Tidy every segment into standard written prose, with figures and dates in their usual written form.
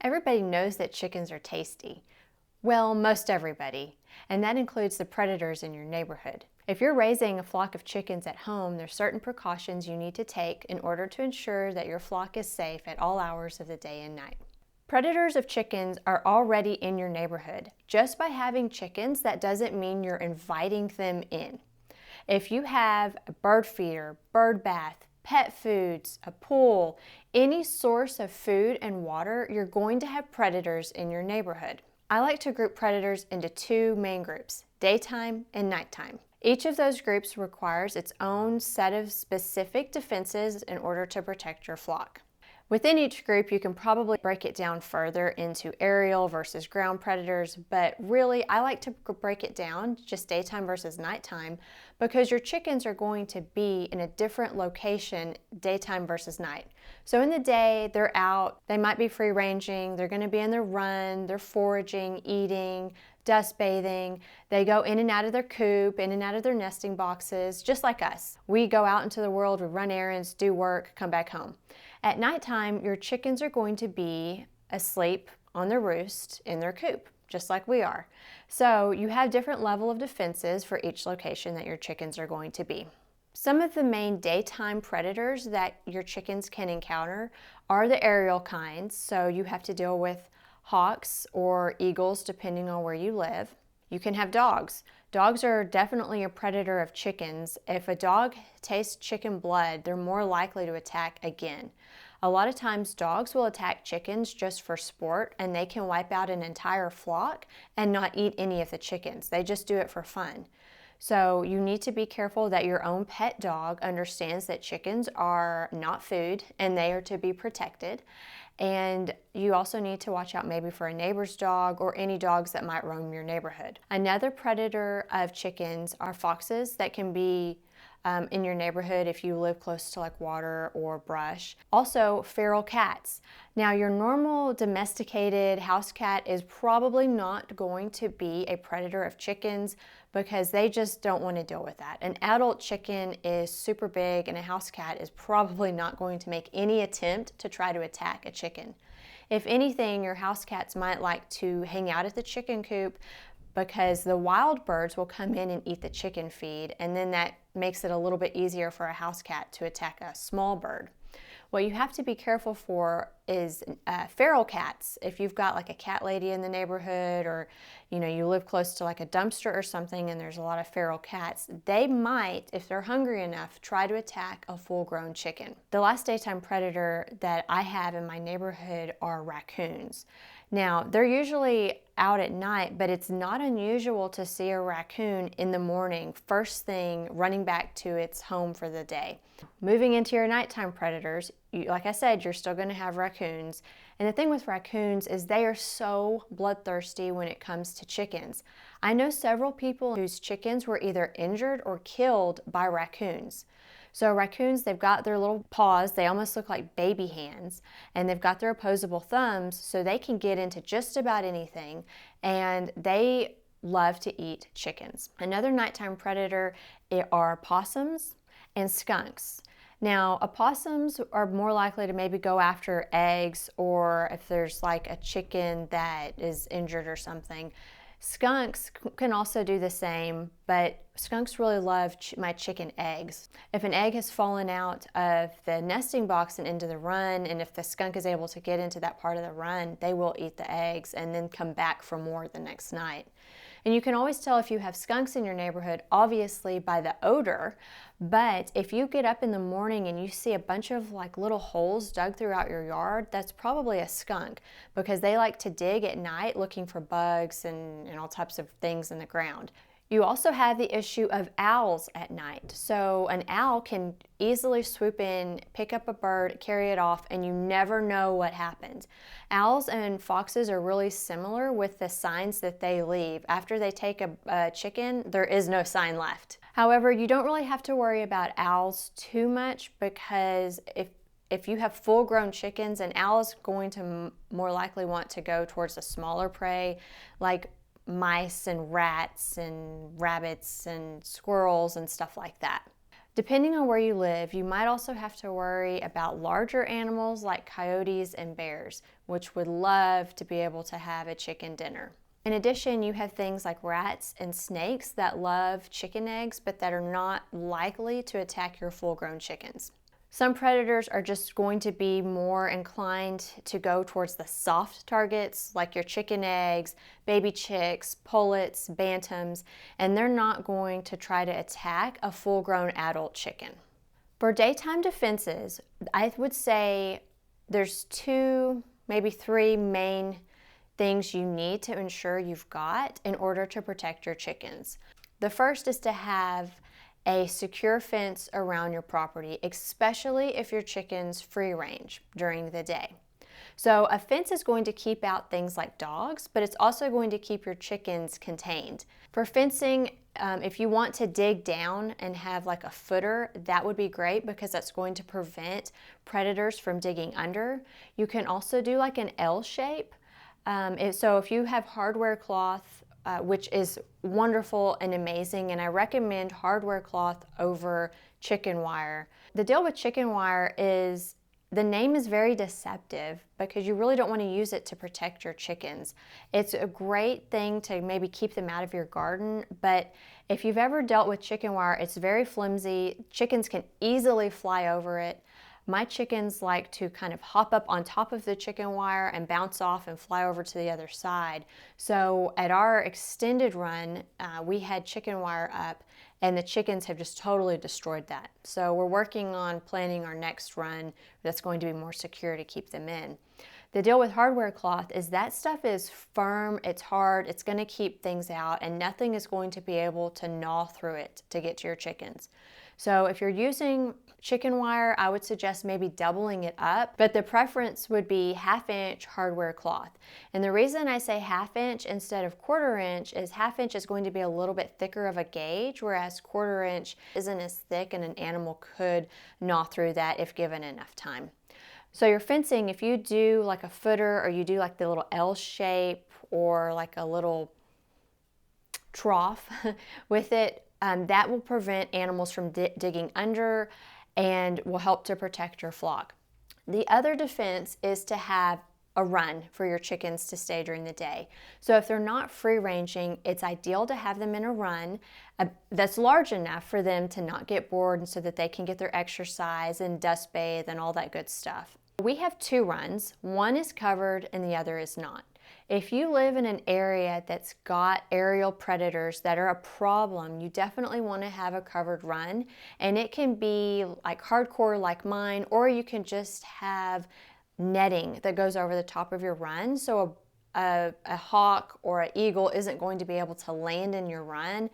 Everybody knows that chickens are tasty. Well, most everybody, and that includes the predators in your neighborhood. If you're raising a flock of chickens at home, there's certain precautions you need to take in order to ensure that your flock is safe at all hours of the day and night. Predators of chickens are already in your neighborhood. Just by having chickens, that doesn't mean you're inviting them in. If you have a bird feeder, bird bath, pet foods, a pool, any source of food and water, you're going to have predators in your neighborhood. I like to group predators into two main groups, daytime and nighttime. Each of those groups requires its own set of specific defenses in order to protect your flock. Within each group, you can probably break it down further into aerial versus ground predators, but really I like to break it down just daytime versus nighttime because your chickens are going to be in a different location daytime versus night. So in the day, they're out, they might be free ranging, they're going to be in their run, they're foraging, eating, dust bathing. They go in and out of their coop, in and out of their nesting boxes, just like us. We go out into the world, we run errands, do work, come back home. At nighttime, your chickens are going to be asleep on their roost in their coop, just like we are. So you have different level of defenses for each location that your chickens are going to be. Some of the main daytime predators that your chickens can encounter are the aerial kinds, so you have to deal with hawks or eagles depending on where you live. You can have dogs. Dogs are definitely a predator of chickens. If a dog tastes chicken blood, they're more likely to attack again. A lot of times dogs will attack chickens just for sport, and they can wipe out an entire flock and not eat any of the chickens. They just do it for fun. So you need to be careful that your own pet dog understands that chickens are not food and they are to be protected. And you also need to watch out maybe for a neighbor's dog or any dogs that might roam your neighborhood. Another predator of chickens are foxes that can be in your neighborhood if you live close to like water or brush. Also, feral cats. Now, your normal domesticated house cat is probably not going to be a predator of chickens because they just don't want to deal with that. An adult chicken is super big and a house cat is probably not going to make any attempt to try to attack a chicken. If anything, your house cats might like to hang out at the chicken coop because the wild birds will come in and eat the chicken feed, and then that makes it a little bit easier for a house cat to attack a small bird. What you have to be careful for is feral cats. If you've got like a cat lady in the neighborhood, or you live close to like a dumpster or something and there's a lot of feral cats, they might, if they're hungry enough, try to attack a full-grown chicken. The last daytime predator that I have in my neighborhood are raccoons. Now, they're usually out at night, but it's not unusual to see a raccoon in the morning, first thing, running back to its home for the day. Moving into your nighttime predators, like I said, you're still going to have raccoons. And the thing with raccoons is they are so bloodthirsty when it comes to chickens. I know several people whose chickens were either injured or killed by raccoons. So raccoons, they've got their little paws, they almost look like baby hands, and they've got their opposable thumbs so they can get into just about anything, and they love to eat chickens. Another nighttime predator are possums and skunks. Now, opossums are more likely to maybe go after eggs, or if there's like a chicken that is injured or something. Skunks can also do the same, but skunks really love my chicken eggs. If an egg has fallen out of the nesting box and into the run, and if the skunk is able to get into that part of the run, they will eat the eggs and then come back for more the next night. And you can always tell if you have skunks in your neighborhood, obviously by the odor, but if you get up in the morning and you see a bunch of like little holes dug throughout your yard, that's probably a skunk because they like to dig at night looking for bugs and all types of things in the ground. You also have the issue of owls at night. So an owl can easily swoop in, pick up a bird, carry it off, and you never know what happened. Owls and foxes are really similar with the signs that they leave. After they take a chicken, there is no sign left. However, you don't really have to worry about owls too much because if you have full-grown chickens, an owl is going to more likely want to go towards the smaller prey, like mice and rats and rabbits and squirrels and stuff like that. Depending on where you live, you might also have to worry about larger animals like coyotes and bears, which would love to be able to have a chicken dinner. In addition, you have things like rats and snakes that love chicken eggs, but that are not likely to attack your full-grown chickens. Some predators are just going to be more inclined to go towards the soft targets like your chicken eggs, baby chicks, pullets, bantams, and they're not going to try to attack a full-grown adult chicken. For daytime defenses, I would say there's 2, maybe 3 main things you need to ensure you've got in order to protect your chickens. The first is to have a secure fence around your property, especially if your chickens free range during the day. So a fence is going to keep out things like dogs, but it's also going to keep your chickens contained. For fencing, if you want to dig down and have like a footer, that would be great because that's going to prevent predators from digging under. You can also do like an L shape. So if you have hardware cloth, which is wonderful and amazing, and I recommend hardware cloth over chicken wire. The deal with chicken wire is the name is very deceptive because you really don't want to use it to protect your chickens. It's a great thing to maybe keep them out of your garden, but if you've ever dealt with chicken wire, it's very flimsy. Chickens can easily fly over it. My chickens like to kind of hop up on top of the chicken wire and bounce off and fly over to the other side. So at our extended run, we had chicken wire up and the chickens have just totally destroyed that. So we're working on planning our next run that's going to be more secure to keep them in. The deal with hardware cloth is that stuff is firm, it's hard, it's going to keep things out, and nothing is going to be able to gnaw through it to get to your chickens. So if you're using chicken wire, I would suggest maybe doubling it up, but the preference would be 1/2 inch hardware cloth. And the reason I say 1/2 inch instead of 1/4 inch is 1/2 inch is going to be a little bit thicker of a gauge, whereas 1/4 inch isn't as thick and an animal could gnaw through that if given enough time. So your fencing, if you do like a footer or you do like the little L shape or like a little trough with it, that will prevent animals from digging under and will help to protect your flock. The other defense is to have a run for your chickens to stay during the day. So if they're not free ranging, it's ideal to have them in a run that's large enough for them to not get bored and so that they can get their exercise and dust bathe and all that good stuff. We have 2 runs. One is covered and the other is not. If you live in an area that's got aerial predators that are a problem, you definitely want to have a covered run, and it can be like hardcore like mine, or you can just have netting that goes over the top of your run so a hawk or an eagle isn't going to be able to land in your run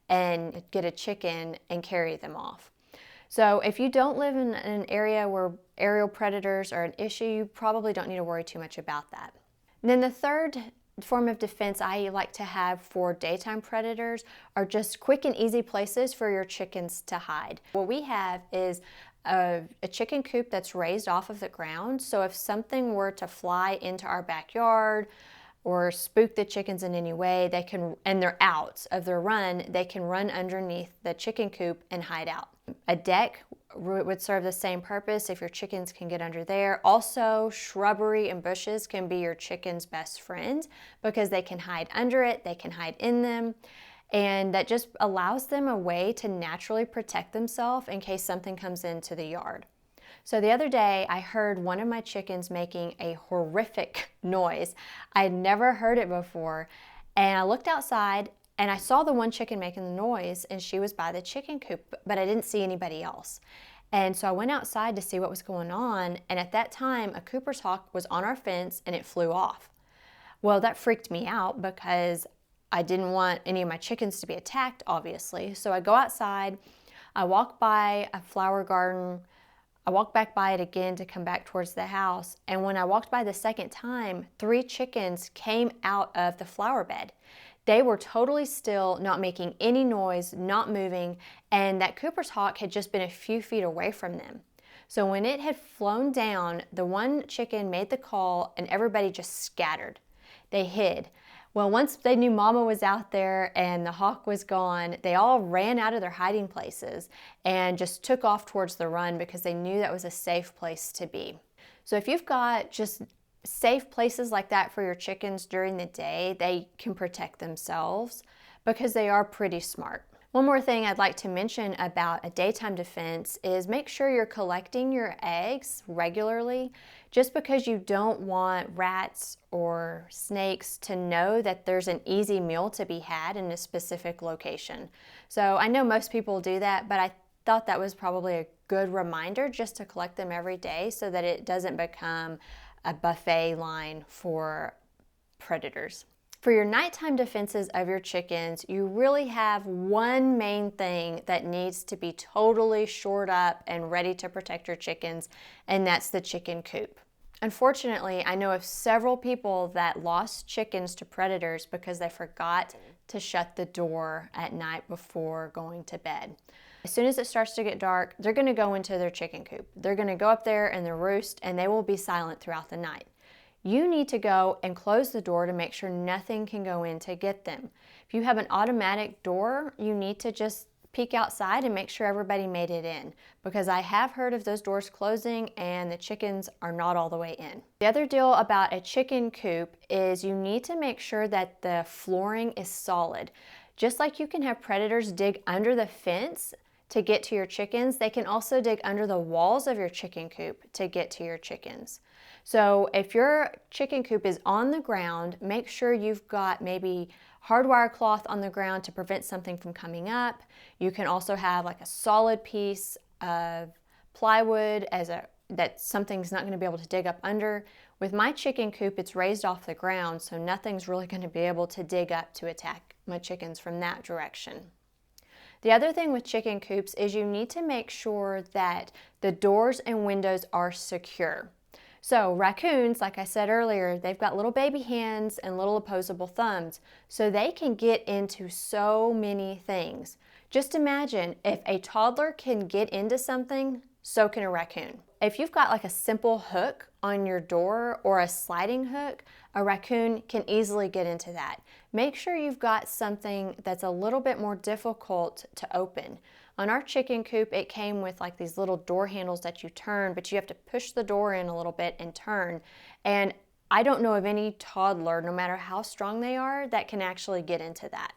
and get a chicken and carry them off. So if you don't live in an area where aerial predators are an issue, you probably don't need to worry too much about that. And then the third form of defense I like to have for daytime predators are just quick and easy places for your chickens to hide. What we have is a chicken coop that's raised off of the ground, so if something were to fly into our backyard or spook the chickens in any way, they can, and they're out of their run, they can run underneath the chicken coop and hide out. A deck would serve the same purpose if your chickens can get under there. Also, shrubbery and bushes can be your chicken's best friend because they can hide under it, they can hide in them, and that just allows them a way to naturally protect themselves in case something comes into the yard. So the other day, I heard one of my chickens making a horrific noise. I had never heard it before, and I looked outside and I saw the one chicken making the noise, and she was by the chicken coop, but I didn't see anybody else. And so I went outside to see what was going on, and at that time, a Cooper's hawk was on our fence and it flew off. Well, that freaked me out because I didn't want any of my chickens to be attacked, obviously. So I go outside, I walk by a flower garden, I walked back by it again to come back towards the house, and when I walked by the second time, 3 chickens came out of the flower bed. They were totally still, not making any noise, not moving, and that Cooper's hawk had just been a few feet away from them. So when it had flown down, the one chicken made the call and everybody just scattered. They hid. Well, once they knew Mama was out there and the hawk was gone, they all ran out of their hiding places and just took off towards the run because they knew that was a safe place to be. So if you've got just safe places like that for your chickens during the day, they can protect themselves because they are pretty smart. One more thing I'd like to mention about a daytime defense is make sure you're collecting your eggs regularly. Just because you don't want rats or snakes to know that there's an easy meal to be had in a specific location. So I know most people do that, but I thought that was probably a good reminder just to collect them every day so that it doesn't become a buffet line for predators. For your nighttime defenses of your chickens, you really have one main thing that needs to be totally shored up and ready to protect your chickens, and that's the chicken coop. Unfortunately, I know of several people that lost chickens to predators because they forgot to shut the door at night before going to bed. As soon as it starts to get dark, they're going to go into their chicken coop. They're going to go up there in their roost and they will be silent throughout the night. You need to go and close the door to make sure nothing can go in to get them. If you have an automatic door, you need to just peek outside and make sure everybody made it in, because I have heard of those doors closing and the chickens are not all the way in. The other deal about a chicken coop is you need to make sure that the flooring is solid. Just like you can have predators dig under the fence to get to your chickens, they can also dig under the walls of your chicken coop to get to your chickens. So if your chicken coop is on the ground, make sure you've got maybe hardwire cloth on the ground to prevent something from coming up. You can also have like a solid piece of plywood that something's not going to be able to dig up under. With my chicken coop, it's raised off the ground, so nothing's really going to be able to dig up to attack my chickens from that direction. The other thing with chicken coops is you need to make sure that the doors and windows are secure. So raccoons, like I said earlier, they've got little baby hands and little opposable thumbs, so they can get into so many things. Just imagine if a toddler can get into something, so can a raccoon. If you've got like a simple hook on your door or a sliding hook, a raccoon can easily get into that. Make sure you've got something that's a little bit more difficult to open. On our chicken coop, it came with like these little door handles that you turn, but you have to push the door in a little bit and turn. And I don't know of any toddler, no matter how strong they are, that can actually get into that.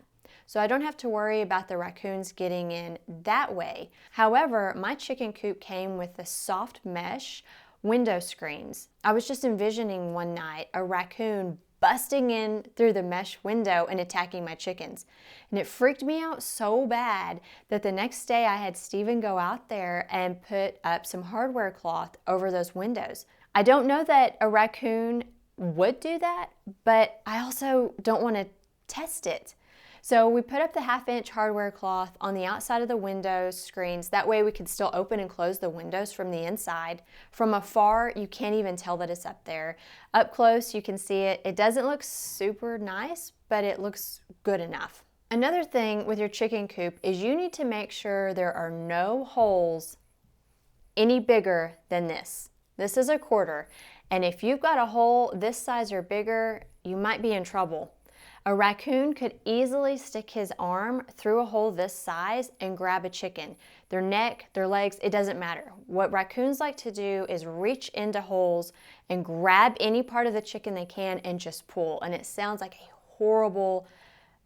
So I don't have to worry about the raccoons getting in that way. However, my chicken coop came with the soft mesh window screens. I was just envisioning one night a raccoon busting in through the mesh window and attacking my chickens. And it freaked me out so bad that the next day I had Steven go out there and put up some hardware cloth over those windows. I don't know that a raccoon would do that, but I also don't want to test it. So we put up the 1/2-inch hardware cloth on the outside of the window screens. That way we can still open and close the windows from the inside. From afar, you can't even tell that it's up there. Up close, you can see it. It doesn't look super nice, but it looks good enough. Another thing with your chicken coop is you need to make sure there are no holes any bigger than this. This is a 1/4, and if you've got a hole this size or bigger, you might be in trouble. A raccoon could easily stick his arm through a hole this size and grab a chicken. Their neck, their legs, it doesn't matter. What raccoons like to do is reach into holes and grab any part of the chicken they can and just pull. And it sounds like a horrible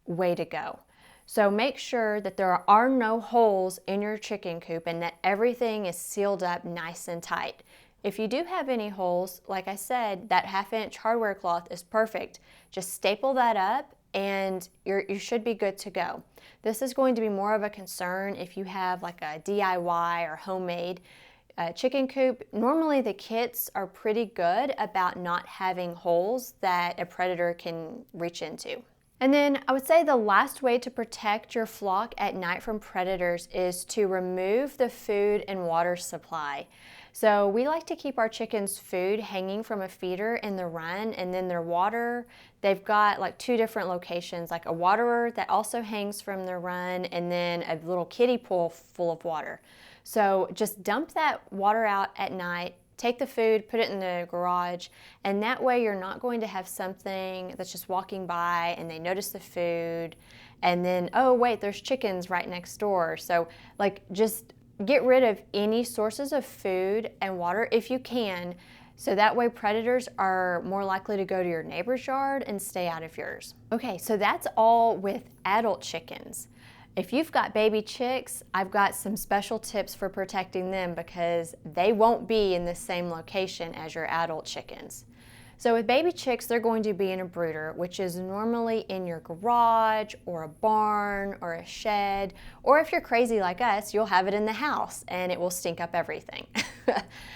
way to go. So make sure that there are no holes in your chicken coop and that everything is sealed up nice and tight. If you do have any holes, like I said, that 1/2-inch hardware cloth is perfect. Just staple that up and you should be good to go. This is going to be more of a concern if you have like a DIY or homemade chicken coop. Normally the kits are pretty good about not having holes that a predator can reach into. And then I would say the last way to protect your flock at night from predators is to remove the food and water supply. So we like to keep our chickens' food hanging from a feeder in the run, and then their water, they've got like 2 different locations, like a waterer that also hangs from the run, and then a little kiddie pool full of water. So just dump that water out at night, take the food, put it in the garage, and that way you're not going to have something that's just walking by and they notice the food and then, oh wait, there's chickens right next door. So like, just get rid of any sources of food and water if you can, so that way predators are more likely to go to your neighbor's yard and stay out of yours. Okay, so that's all with adult chickens. If you've got baby chicks, I've got some special tips for protecting them because they won't be in the same location as your adult chickens. So with baby chicks, they're going to be in a brooder, which is normally in your garage or a barn or a shed, or if you're crazy like us, you'll have it in the house and it will stink up everything.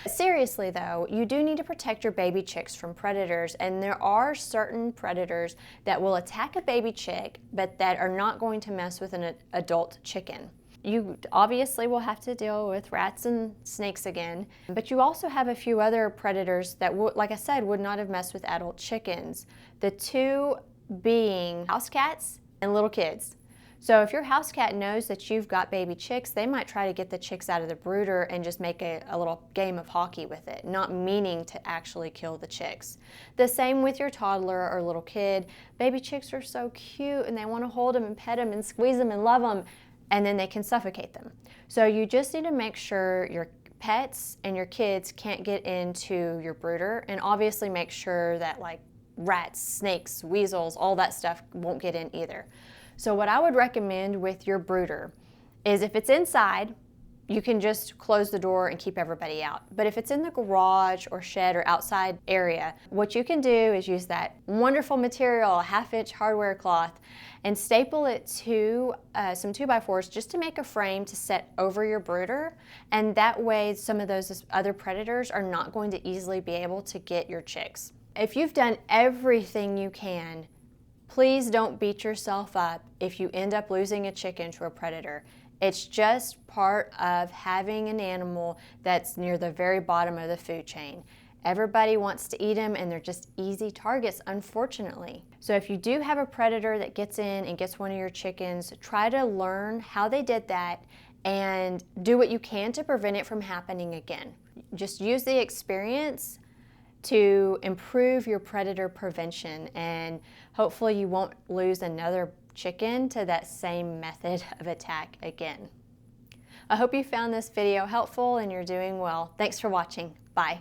Seriously though, you do need to protect your baby chicks from predators, and there are certain predators that will attack a baby chick, but that are not going to mess with an adult chicken. You obviously will have to deal with rats and snakes again, but you also have a few other predators that, like I said, would not have messed with adult chickens. The two being house cats and little kids. So if your house cat knows that you've got baby chicks, they might try to get the chicks out of the brooder and just make a little game of hockey with it, not meaning to actually kill the chicks. The same with your toddler or little kid. Baby chicks are so cute and they want to hold them and pet them and squeeze them and love them, and then they can suffocate them. So you just need to make sure your pets and your kids can't get into your brooder, and obviously make sure that like rats, snakes, weasels, all that stuff won't get in either. So what I would recommend with your brooder is, if it's inside, you can just close the door and keep everybody out. But if it's in the garage or shed or outside area, what you can do is use that wonderful material, 1/2-inch hardware cloth, and staple it to some 2x4s just to make a frame to set over your brooder. And that way some of those other predators are not going to easily be able to get your chicks. If you've done everything you can, please don't beat yourself up if you end up losing a chicken to a predator. It's just part of having an animal that's near the very bottom of the food chain. Everybody wants to eat them, and they're just easy targets, unfortunately. So if you do have a predator that gets in and gets one of your chickens, try to learn how they did that and do what you can to prevent it from happening again. Just use the experience to improve your predator prevention, and hopefully you won't lose another chicken to that same method of attack again. I hope you found this video helpful and you're doing well. Thanks for watching. Bye.